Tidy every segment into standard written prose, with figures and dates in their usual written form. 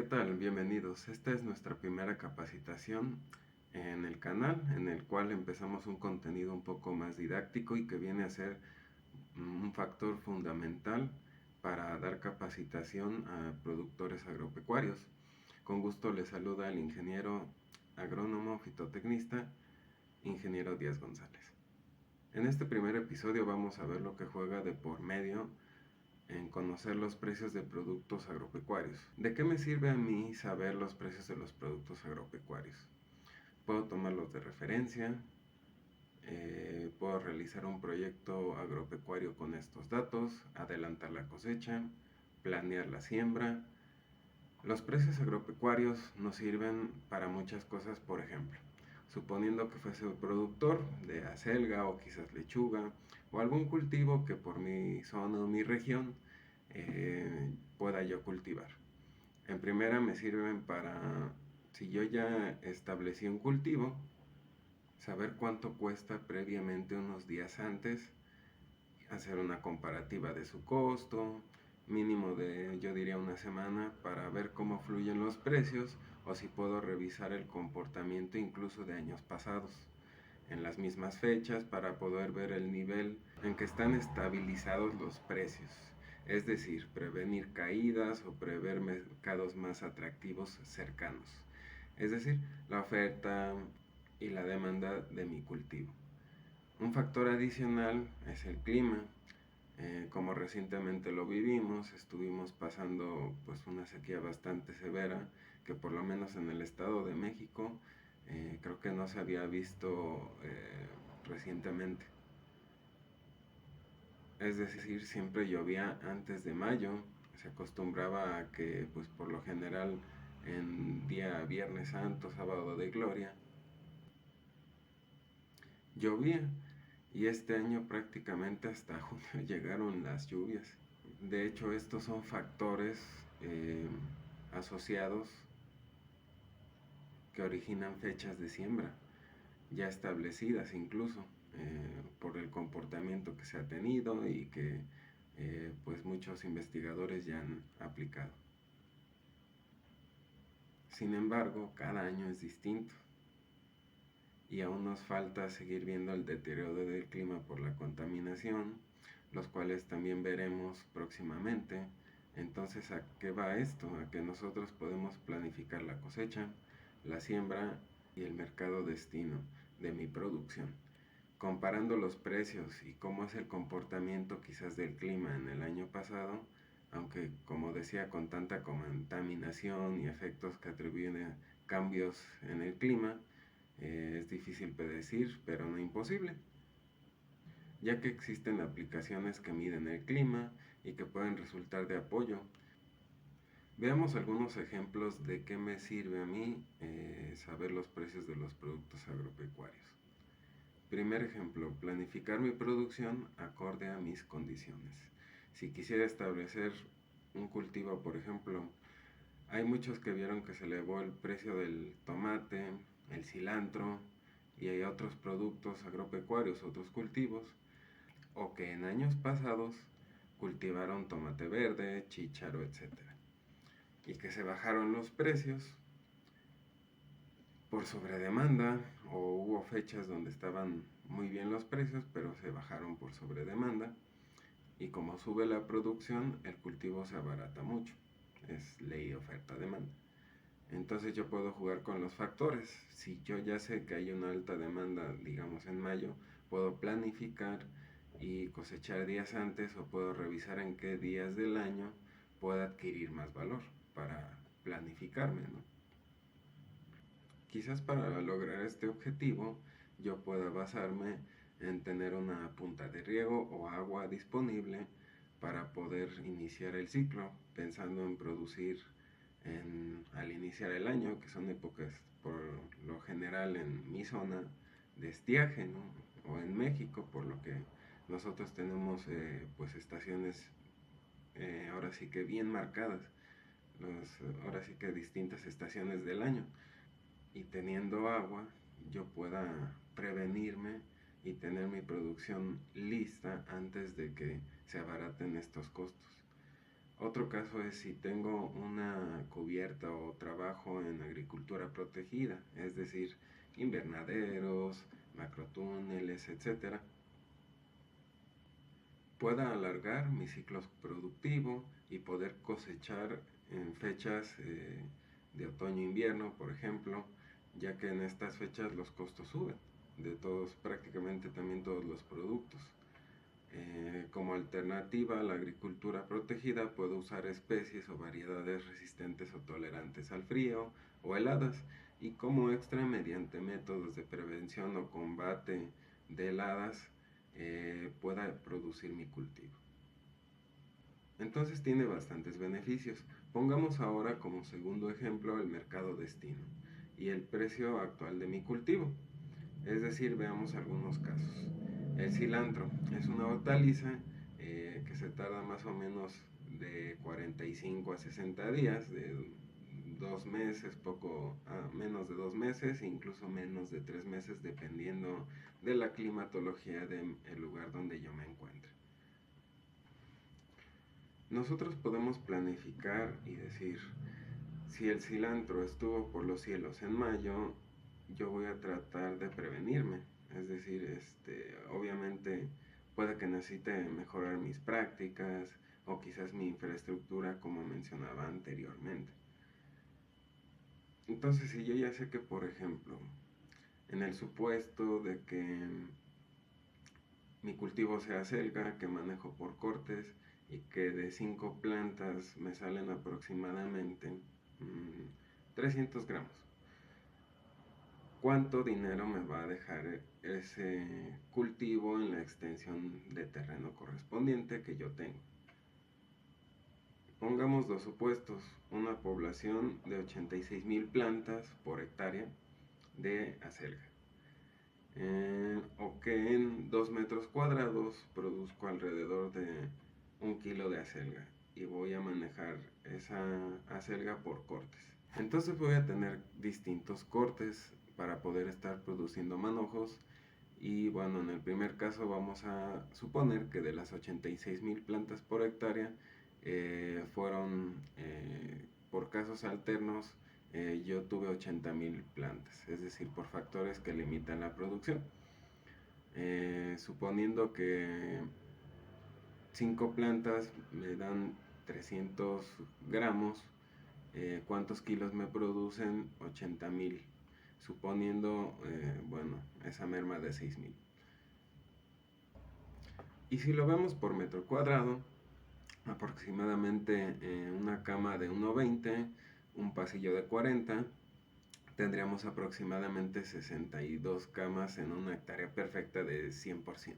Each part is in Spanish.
¿qué tal? Bienvenidos. Esta es nuestra primera capacitación en el canal, en el cual empezamos un contenido un poco más didáctico y que viene a ser un factor fundamental para dar capacitación a productores agropecuarios. Con gusto les saluda el ingeniero agrónomo fitotecnista, ingeniero Díaz González. En este primer episodio vamos a ver lo que juega de por medio en conocer los precios de productos agropecuarios. ¿De qué me sirve a mí saber los precios de los productos agropecuarios? Puedo tomarlos de referencia, puedo realizar un proyecto agropecuario con estos datos, adelantar la cosecha, planear la siembra. Los precios agropecuarios nos sirven para muchas cosas, por ejemplo, suponiendo que fuese un productor de acelga o quizás lechuga o algún cultivo que por mi zona o mi región pueda yo cultivar. En primera me sirven para, si yo ya establecí un cultivo, saber cuánto cuesta previamente unos días antes, hacer una comparativa de su costo, mínimo de yo diría una semana para ver cómo fluyen los precios o si puedo revisar el comportamiento incluso de años pasados en las mismas fechas para poder ver el nivel en que están estabilizados los precios, es decir, prevenir caídas o prever mercados más atractivos cercanos, es decir, la oferta y la demanda de mi cultivo. Un factor adicional es el clima. Como recientemente lo vivimos, estuvimos pasando pues una sequía bastante severa que por lo menos en el Estado de México creo que no se había visto recientemente. Es decir, siempre llovía antes de mayo. Se acostumbraba a que pues por lo general en día Viernes Santo, Sábado de Gloria, llovía. Y este año prácticamente hasta junio llegaron las lluvias. De hecho, estos son factores asociados que originan fechas de siembra, ya establecidas incluso por el comportamiento que se ha tenido y que pues muchos investigadores ya han aplicado. Sin embargo, cada año es distinto y aún nos falta seguir viendo el deterioro del clima por la contaminación, los cuales también veremos próximamente. Entonces, ¿a qué va esto? A que nosotros podemos planificar la cosecha, la siembra y el mercado destino de mi producción. Comparando los precios y cómo es el comportamiento quizás del clima en el año pasado, aunque como decía con tanta contaminación y efectos que atribuyen a cambios en el clima, es difícil predecir, pero no imposible, ya que existen aplicaciones que miden el clima y que pueden resultar de apoyo. Veamos algunos ejemplos de qué me sirve a mí saber los precios de los productos agropecuarios. Primer ejemplo, planificar mi producción acorde a mis condiciones. Si quisiera establecer un cultivo, por ejemplo, hay muchos que vieron que se elevó el precio del tomate, el cilantro y hay otros productos agropecuarios, otros cultivos, o que en años pasados cultivaron tomate verde, chícharo, etcétera, y que se bajaron los precios por sobredemanda o hubo fechas donde estaban muy bien los precios, pero se bajaron por sobredemanda y como sube la producción, el cultivo se abarata mucho. Es ley oferta-demanda. Entonces yo puedo jugar con los factores. Si yo ya sé que hay una alta demanda, digamos en mayo, puedo planificar y cosechar días antes o puedo revisar en qué días del año puedo adquirir más valor para planificarme, ¿no? Quizás para lograr este objetivo yo pueda basarme en tener una punta de riego o agua disponible para poder iniciar el ciclo, pensando en producir al iniciar el año, que son épocas por lo general en mi zona de estiaje, ¿no? O en México, por lo que nosotros tenemos pues estaciones ahora sí que bien marcadas, ahora sí que distintas estaciones del año, y teniendo agua yo pueda prevenirme y tener mi producción lista antes de que se abaraten estos costos. Otro caso es si tengo una cubierta o trabajo en agricultura protegida, es decir, invernaderos, macrotúneles, etcétera. Pueda alargar mi ciclo productivo y poder cosechar en fechas de otoño-invierno, por ejemplo, ya que en estas fechas los costos suben de todos, prácticamente también todos los productos. Como alternativa a la agricultura protegida, puedo usar especies o variedades resistentes o tolerantes al frío o heladas, y como extra, mediante métodos de prevención o combate de heladas, pueda producir mi cultivo. Entonces tiene bastantes beneficios. Pongamos ahora como segundo ejemplo el mercado destino y el precio actual de mi cultivo. Es decir, veamos algunos casos. El cilantro es una hortaliza que se tarda más o menos de 45 a 60 días, de 2 meses, menos de 2 meses, incluso menos de 3 meses, dependiendo de la climatología del lugar donde yo me encuentre. Nosotros podemos planificar y decir, si el cilantro estuvo por los cielos en mayo, yo voy a tratar de prevenirme. Es decir, obviamente puede que necesite mejorar mis prácticas o quizás mi infraestructura, como mencionaba anteriormente. Entonces, si yo ya sé que, por ejemplo, en el supuesto de que mi cultivo sea selga, que manejo por cortes y que de 5 plantas me salen aproximadamente 300 gramos. ¿Cuánto dinero me va a dejar ese cultivo en la extensión de terreno correspondiente que yo tengo? Pongamos dos supuestos: una población de 86,000 plantas por hectárea de acelga, o que en 2 metros cuadrados produzco alrededor de 1 kilo de acelga y voy a manejar esa acelga por cortes. Entonces voy a tener distintos cortes para poder estar produciendo manojos. Y bueno, en el primer caso vamos a suponer que de las 86,000 plantas por hectárea fueron por casos alternos, yo tuve 80,000 plantas, es decir, por factores que limitan la producción. Suponiendo que 5 plantas me dan 300 gramos, ¿cuántos kilos me producen? 80,000, suponiendo, bueno, esa merma de 6,000. Y si lo vemos por metro cuadrado, aproximadamente una cama de 1,20, un pasillo de 40, tendríamos aproximadamente 62 camas en una hectárea perfecta de 100%.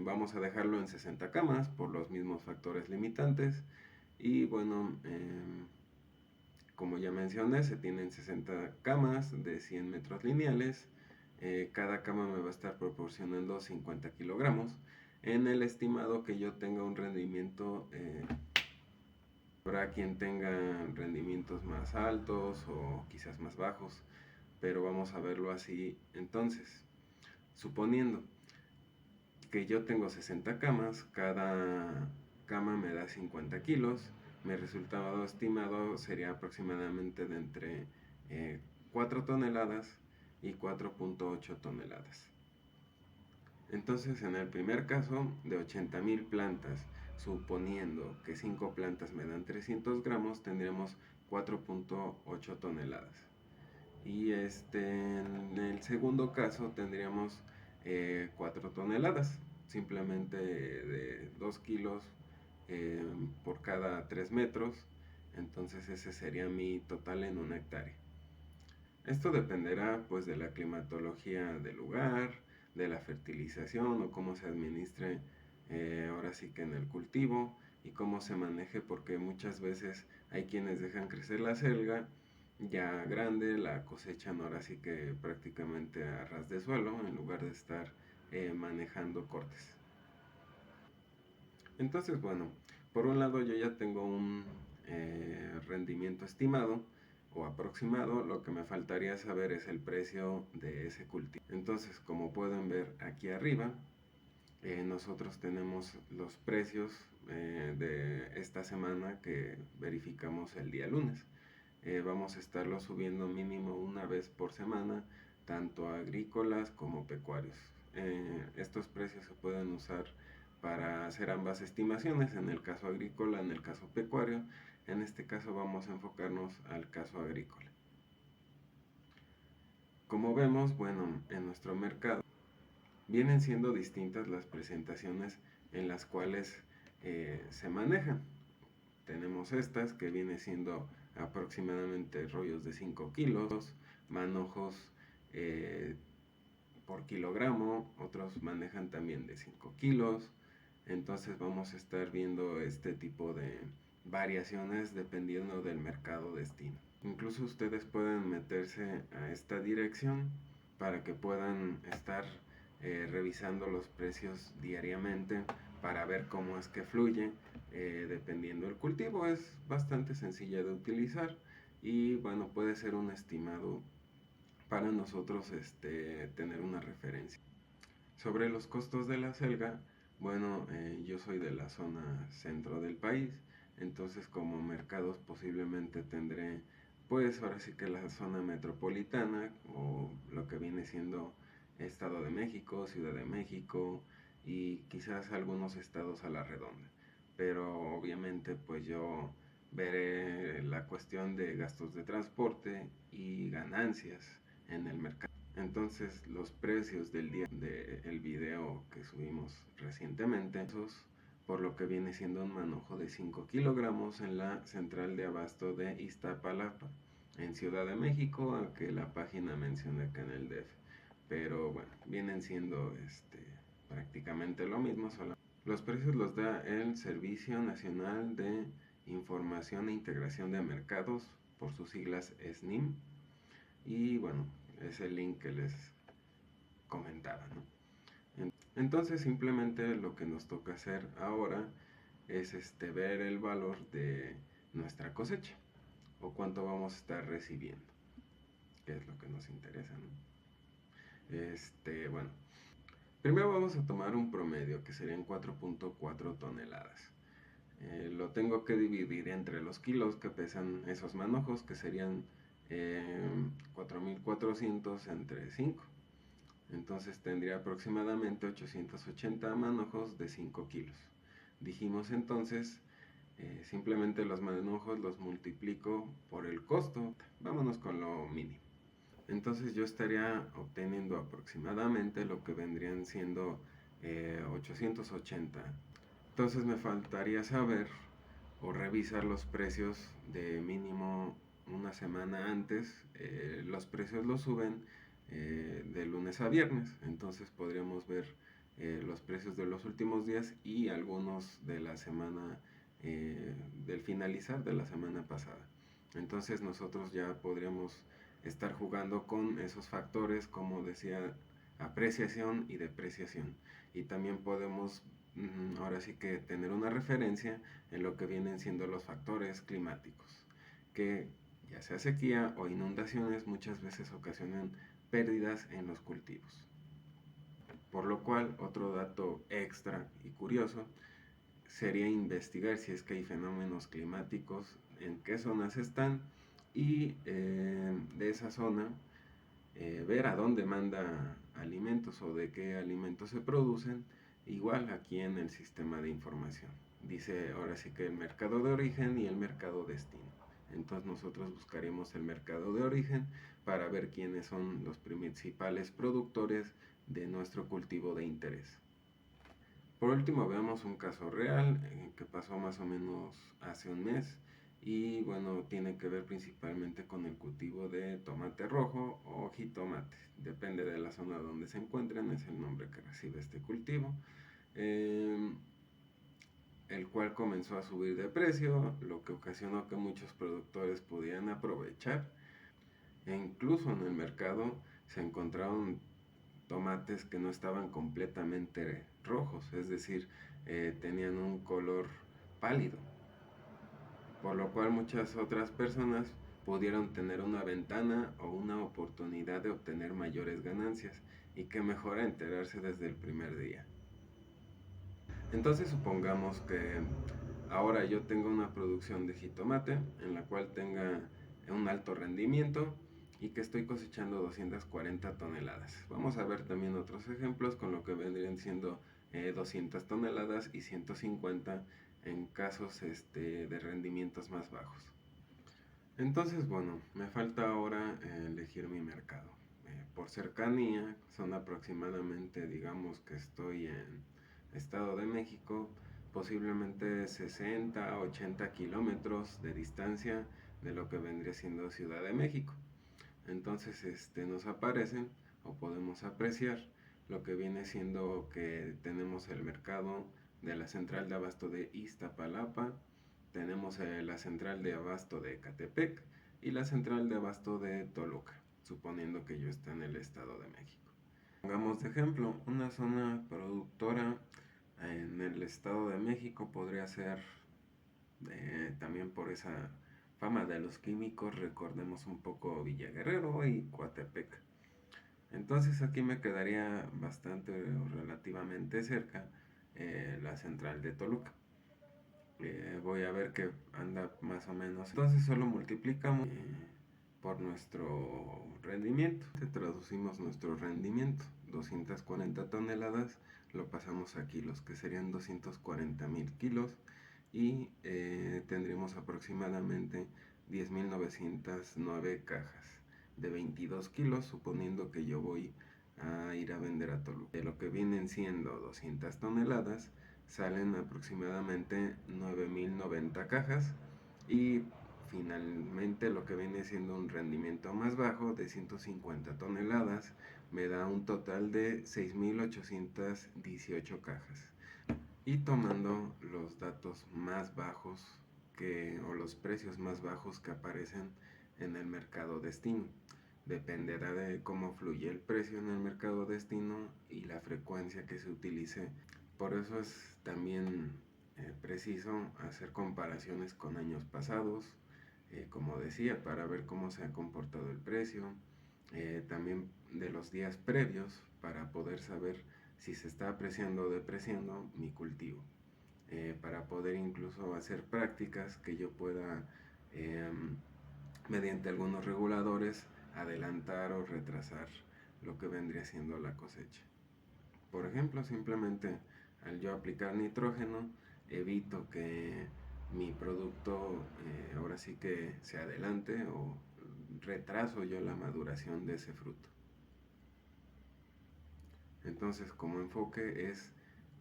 Vamos a dejarlo en 60 camas por los mismos factores limitantes. Y bueno, como ya mencioné, se tienen 60 camas de 100 metros lineales. Cada cama me va a estar proporcionando 50 kilogramos. En el estimado que yo tenga un rendimiento, habrá quien tenga rendimientos más altos o quizás más bajos, pero vamos a verlo así. Entonces, suponiendo que yo tengo 60 camas, cada cama me da 50 kilos, mi resultado estimado sería aproximadamente de entre 4 toneladas y 4.8 toneladas. Entonces, en el primer caso, de 80,000 plantas, suponiendo que 5 plantas me dan 300 gramos, tendremos 4.8 toneladas. Y en el segundo caso tendríamos 4 toneladas, simplemente de 2 kilos por cada 3 metros. Entonces ese sería mi total en una hectárea. Esto dependerá pues de la climatología del lugar, de la fertilización o cómo se administre ahora sí que en el cultivo y cómo se maneje, porque muchas veces hay quienes dejan crecer la selga ya grande, la cosechan ahora sí que prácticamente a ras de suelo en lugar de estar manejando cortes. Entonces, bueno, por un lado yo ya tengo un rendimiento estimado o aproximado. Lo que me faltaría saber es el precio de ese cultivo. Entonces, como pueden ver aquí arriba, nosotros tenemos los precios de esta semana que verificamos el día lunes. Vamos a estarlo subiendo mínimo una vez por semana, tanto agrícolas como pecuarios. Estos precios se pueden usar para hacer ambas estimaciones, en el caso agrícola, en el caso pecuario. En este caso vamos a enfocarnos al caso agrícola. Como vemos, bueno, en nuestro mercado vienen siendo distintas las presentaciones en las cuales se manejan. Tenemos estas que viene siendo aproximadamente rollos de 5 kilos, manojos por kilogramo, otros manejan también de 5 kilos. Entonces vamos a estar viendo este tipo de variaciones dependiendo del mercado destino. Incluso ustedes pueden meterse a esta dirección para que puedan estar revisando los precios diariamente para ver cómo es que fluye dependiendo del cultivo. Es bastante sencilla de utilizar y bueno, puede ser un estimado para nosotros tener una referencia. Sobre los costos de la selga, bueno, yo soy de la zona centro del país, entonces como mercados posiblemente tendré, pues ahora sí que la zona metropolitana o lo que viene siendo Estado de México, Ciudad de México y quizás algunos estados a la redonda. Pero obviamente pues yo veré la cuestión de gastos de transporte y ganancias en el mercado. Entonces los precios del día del video que subimos recientemente, esos por lo que viene siendo un manojo de 5 kilogramos en la central de abasto de Iztapalapa, en Ciudad de México, aunque la página menciona que en el DF. Pero bueno, vienen siendo prácticamente lo mismo. Los precios los da el Servicio Nacional de Información e Integración de Mercados, por sus siglas SNIM. Y bueno, es el link que les comentaba, ¿no? Entonces simplemente lo que nos toca hacer ahora es ver el valor de nuestra cosecha o cuánto vamos a estar recibiendo, que es lo que nos interesa, ¿no? Bueno, primero vamos a tomar un promedio que serían 4.4 toneladas. Lo tengo que dividir entre los kilos que pesan esos manojos, que serían 4.400 entre 5. Entonces tendría aproximadamente 880 manojos de 5 kilos. Dijimos entonces, simplemente los manojos los multiplico por el costo. Vámonos con lo mínimo. Entonces yo estaría obteniendo aproximadamente lo que vendrían siendo 880. Entonces me faltaría saber o revisar los precios de mínimo una semana antes. Los precios los suben de lunes a viernes, entonces podríamos ver los precios de los últimos días y algunos de la semana del finalizar de la semana pasada. Entonces nosotros ya podríamos estar jugando con esos factores, como decía, apreciación y depreciación, y también podemos ahora sí que tener una referencia en lo que vienen siendo los factores climáticos, que ya sea sequía o inundaciones muchas veces ocasionan pérdidas en los cultivos. Por lo cual, otro dato extra y curioso sería investigar si es que hay fenómenos climáticos, en qué zonas están y de esa zona ver a dónde manda alimentos o de qué alimentos se producen, igual aquí en el sistema de información. Dice ahora sí que el mercado de origen y el mercado destino. Entonces nosotros buscaremos el mercado de origen para ver quiénes son los principales productores de nuestro cultivo de interés. Por último veamos un caso real que pasó más o menos hace un mes y bueno, tiene que ver principalmente con el cultivo de tomate rojo o jitomate, depende de la zona donde se encuentren, es el nombre que recibe este cultivo, el cual comenzó a subir de precio, lo que ocasionó que muchos productores pudieran aprovechar e incluso en el mercado se encontraron tomates que no estaban completamente rojos, es decir, tenían un color pálido, por lo cual muchas otras personas pudieron tener una ventana o una oportunidad de obtener mayores ganancias y que mejor enterarse desde el primer día. Entonces supongamos que ahora yo tengo una producción de jitomate en la cual tenga un alto rendimiento y que estoy cosechando 240 toneladas. Vamos a ver también otros ejemplos con lo que vendrían siendo 200 toneladas y 150 en casos de rendimientos más bajos. Entonces, bueno, me falta ahora elegir mi mercado. Por cercanía, son aproximadamente, digamos que estoy en Estado de México, posiblemente 60 a 80 kilómetros de distancia de lo que vendría siendo Ciudad de México. Entonces, nos aparecen o podemos apreciar lo que viene siendo que tenemos el mercado de la central de abasto de Iztapalapa, tenemos la central de abasto de Ecatepec y la central de abasto de Toluca, suponiendo que yo esté en el Estado de México. Pongamos de ejemplo, una zona productora en el Estado de México podría ser también por esa fama de los químicos, recordemos un poco Villa Guerrero y Coatepec. Entonces aquí me quedaría bastante o relativamente cerca la central de Toluca. Voy a ver que anda más o menos. Entonces solo multiplicamos por nuestro rendimiento. Traducimos nuestro rendimiento, 240 toneladas, lo pasamos a kilos, que serían 240,000 kilos. Y tendríamos aproximadamente 10,909 cajas de 22 kilos, suponiendo que yo voy a ir a vender a Toluca. De lo que vienen siendo 200 toneladas, salen aproximadamente 9,090 cajas y finalmente lo que viene siendo un rendimiento más bajo de 150 toneladas me da un total de 6,818 cajas. Y tomando los datos más bajos o los precios más bajos que aparecen en el mercado destino. Dependerá de cómo fluye el precio en el mercado destino y la frecuencia que se utilice. Por eso es también preciso hacer comparaciones con años pasados, como decía, para ver cómo se ha comportado el precio, también de los días previos para poder saber si se está apreciando o depreciando mi cultivo, para poder incluso hacer prácticas que yo pueda, mediante algunos reguladores, adelantar o retrasar lo que vendría siendo la cosecha. Por ejemplo, simplemente al yo aplicar nitrógeno, evito que mi producto ahora sí que se adelante o retraso yo la maduración de ese fruto. Entonces, como enfoque es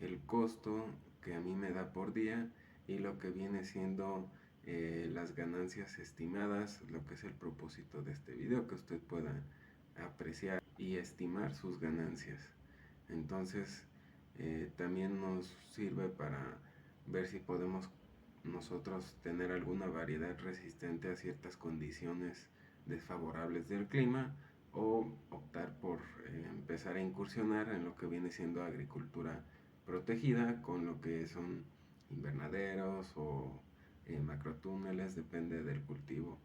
el costo que a mí me da por día y lo que viene siendo las ganancias estimadas, lo que es el propósito de este video, que usted pueda apreciar y estimar sus ganancias. Entonces, también nos sirve para ver si podemos nosotros tener alguna variedad resistente a ciertas condiciones desfavorables del clima o optar por empezar a incursionar en lo que viene siendo agricultura protegida con lo que son invernaderos o macrotúneles, depende del cultivo.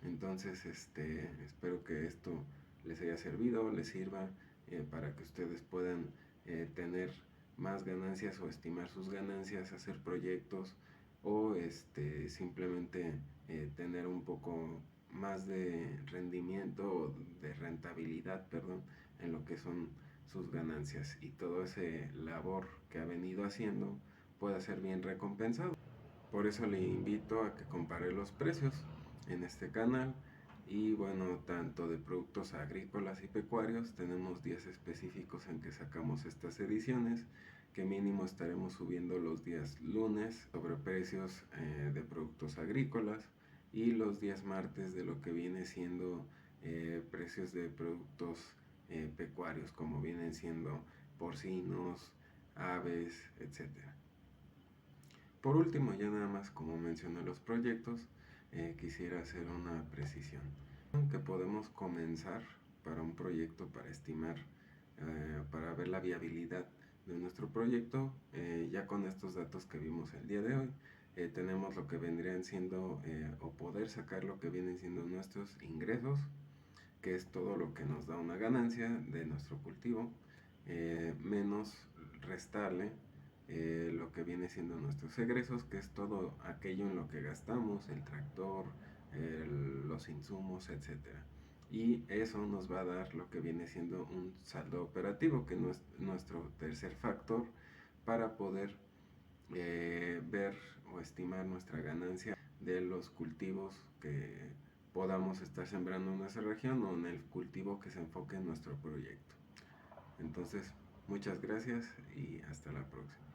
Entonces, espero que esto les haya servido, les sirva para que ustedes puedan tener más ganancias o estimar sus ganancias, hacer proyectos o simplemente tener un poco más de rendimiento o de rentabilidad, perdón, en lo que son sus ganancias y todo ese labor que ha venido haciendo pueda ser bien recompensado. Por eso le invito a que compare los precios en este canal y bueno, tanto de productos agrícolas y pecuarios, tenemos días específicos en que sacamos estas ediciones, que mínimo estaremos subiendo los días lunes sobre precios de productos agrícolas y los días martes de lo que viene siendo precios de productos pecuarios, como vienen siendo porcinos, aves, etcétera. Por último, ya nada más como mencioné los proyectos, quisiera hacer una precisión. Que podemos comenzar para un proyecto, para estimar, para ver la viabilidad de nuestro proyecto, ya con estos datos que vimos el día de hoy, tenemos lo que vendrían siendo, o poder sacar lo que vienen siendo nuestros ingresos, que es todo lo que nos da una ganancia de nuestro cultivo, menos restarle lo que viene siendo nuestros egresos, que es todo aquello en lo que gastamos, el tractor, los insumos, etcétera. Y eso nos va a dar lo que viene siendo un saldo operativo, que no es nuestro tercer factor para poder ver o estimar nuestra ganancia de los cultivos que podamos estar sembrando en nuestra región o en el cultivo que se enfoque en nuestro proyecto. Entonces, muchas gracias y hasta la próxima.